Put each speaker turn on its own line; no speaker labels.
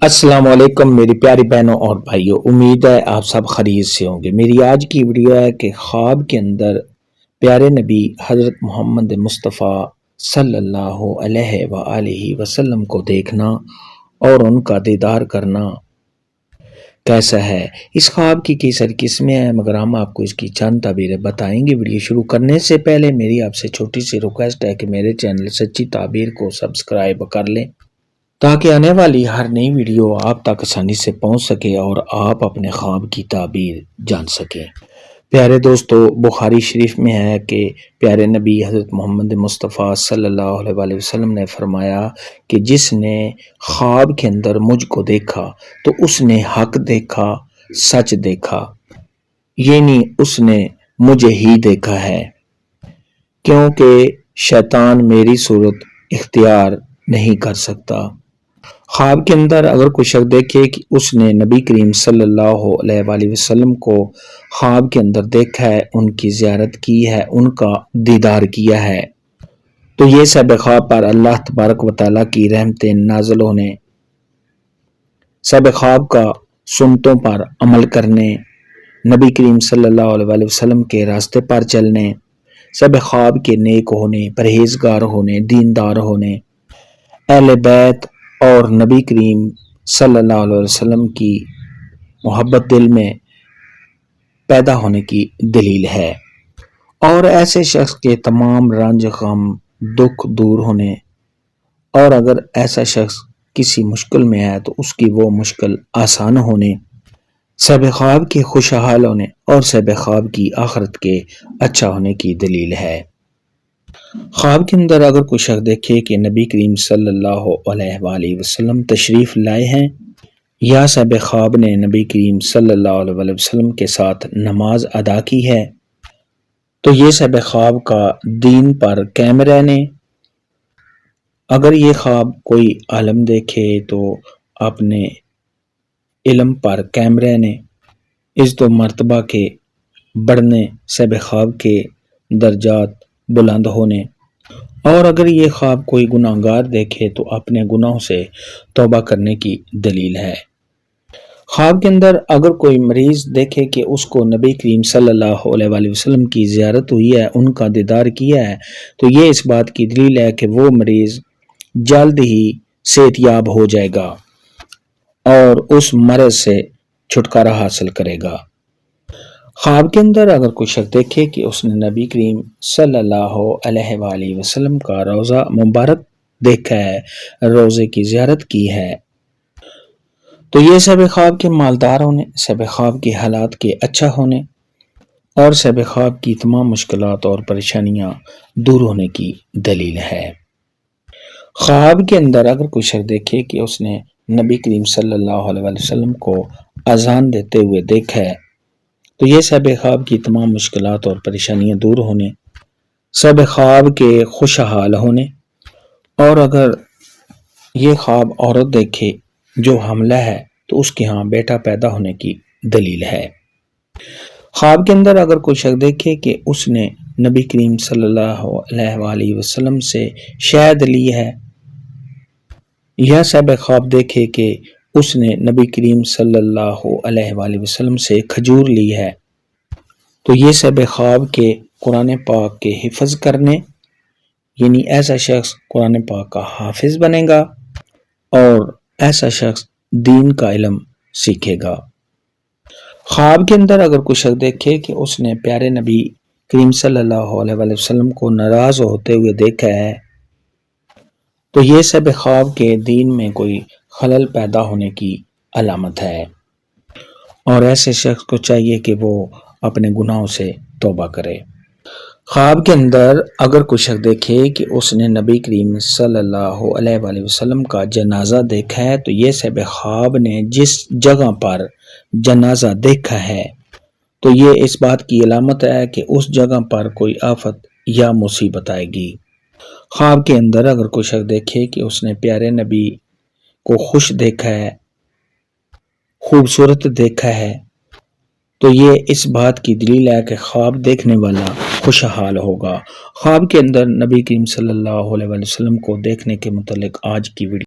السلام علیکم میری پیاری بہنوں اور بھائیوں، امید ہے آپ سب خیریت سے ہوں گے۔ میری آج کی ویڈیو ہے کہ خواب کے اندر پیارے نبی حضرت محمد مصطفیٰ صلی اللہ علیہ وآلہ وسلم کو دیکھنا اور ان کا دیدار کرنا کیسا ہے۔ اس خواب کی کئی ساری قسمیں ہیں، مگر ہم آپ کو اس کی چند تعبیریں بتائیں گے۔ ویڈیو شروع کرنے سے پہلے میری آپ سے چھوٹی سی ریکویسٹ ہے کہ میرے چینل سچی تعبیر کو سبسکرائب کر لیں تاکہ آنے والی ہر نئی ویڈیو آپ تک آسانی سے پہنچ سکے اور آپ اپنے خواب کی تعبیر جان سکیں۔ پیارے دوستو، بخاری شریف میں ہے کہ پیارے نبی حضرت محمد مصطفیٰ صلی اللہ علیہ وسلم نے فرمایا کہ جس نے خواب کے اندر مجھ کو دیکھا تو اس نے حق دیکھا، سچ دیکھا، یعنی اس نے مجھے ہی دیکھا ہے، کیونکہ شیطان میری صورت اختیار نہیں کر سکتا۔ خواب کے اندر اگر کوئی شخص دیکھے کہ اس نے نبی کریم صلی اللہ علیہ وآلہ وسلم کو خواب کے اندر دیکھا ہے، ان کی زیارت کی ہے، ان کا دیدار کیا ہے، تو یہ سب خواب پر اللہ تبارک و تعالیٰ کی رحمتیں نازل ہونے، سب خواب کا سنتوں پر عمل کرنے، نبی کریم صلی اللہ علیہ وآلہ وسلم کے راستے پر چلنے، سب خواب کے نیک ہونے، پرہیزگار ہونے، دیندار ہونے، اہل بیت اور نبی کریم صلی اللہ علیہ وسلم کی محبت دل میں پیدا ہونے کی دلیل ہے، اور ایسے شخص کے تمام رنج غم دکھ دور ہونے، اور اگر ایسا شخص کسی مشکل میں ہے تو اس کی وہ مشکل آسان ہونے، سب خواب کے خوشحال ہونے اور سب خواب کی آخرت کے اچھا ہونے کی دلیل ہے۔ خواب کے اندر اگر کوئی شخص دیکھے کہ نبی کریم صلی اللہ علیہ وآلہ وسلم تشریف لائے ہیں یا سب خواب نے نبی کریم صلی اللہ علیہ وسلم کے ساتھ نماز ادا کی ہے، تو یہ سب خواب کا دین پر قائم رہنے۔ اگر یہ خواب کوئی عالم دیکھے تو اپنے علم پر قائم رہنے، عزت و مرتبہ کے بڑھنے، سب خواب کے درجات بلند ہونے، اور اگر یہ خواب کوئی گناہ گار دیکھے تو اپنے گناہوں سے توبہ کرنے کی دلیل ہے۔ خواب کے اندر اگر کوئی مریض دیکھے کہ اس کو نبی کریم صلی اللہ علیہ وآلہ وسلم کی زیارت ہوئی ہے، ان کا دیدار کیا ہے، تو یہ اس بات کی دلیل ہے کہ وہ مریض جلد ہی صحت یاب ہو جائے گا اور اس مرض سے چھٹکارا حاصل کرے گا۔ خواب کے اندر اگر کوئی شخص دیکھے کہ اس نے نبی کریم صلی اللہ علیہ وآلہ وسلم کا روضہ مبارک دیکھا ہے، روضے کی زیارت کی ہے، تو یہ سب خواب کے مالدار ہونے، سب خواب کے حالات کے اچھا ہونے اور سب خواب کی تمام مشکلات اور پریشانیاں دور ہونے کی دلیل ہے۔ خواب کے اندر اگر کوئی شخص دیکھے کہ اس نے نبی کریم صلی اللہ علیہ وسلم کو اذان دیتے ہوئے دیکھا ہے، تو یہ سب خواب کی تمام مشکلات اور پریشانیاں دور ہونے، سب خواب کے خوشحال ہونے، اور اگر یہ خواب عورت دیکھے جو حاملہ ہے تو اس کے ہاں بیٹا پیدا ہونے کی دلیل ہے۔ خواب کے اندر اگر کوئی شخص دیکھے کہ اس نے نبی کریم صلی اللہ علیہ وآلہ وسلم سے شہد لی ہے، یا سب خواب دیکھے کہ اس نے نبی کریم صلی اللہ علیہ وآلہ وسلم سے کھجور لی ہے، تو یہ سب خواب کے قرآن پاک کے حفظ کرنے، یعنی ایسا شخص قرآن پاک کا حافظ بنے گا اور ایسا شخص دین کا علم سیکھے گا۔ خواب کے اندر اگر کوئی شخص دیکھے کہ اس نے پیارے نبی کریم صلی اللہ علیہ وآلہ وسلم کو ناراض ہوتے ہوئے دیکھا ہے، تو یہ سب خواب کے دین میں کوئی خلل پیدا ہونے کی علامت ہے، اور ایسے شخص کو چاہیے کہ وہ اپنے گناہوں سے توبہ کرے۔ خواب کے اندر اگر کوئی شخص دیکھے کہ اس نے نبی کریم صلی اللہ علیہ وآلہ وسلم کا جنازہ دیکھا ہے، تو یہ سب خواب نے جس جگہ پر جنازہ دیکھا ہے تو یہ اس بات کی علامت ہے کہ اس جگہ پر کوئی آفت یا مصیبت آئے گی۔ خواب کے اندر اگر کوئی شخص دیکھے کہ اس نے پیارے نبی کو خوش دیکھا ہے، خوبصورت دیکھا ہے، تو یہ اس بات کی دلیل ہے کہ خواب دیکھنے والا خوشحال ہوگا۔ خواب کے اندر نبی کریم صلی اللہ علیہ وسلم کو دیکھنے کے متعلق آج کی ویڈیو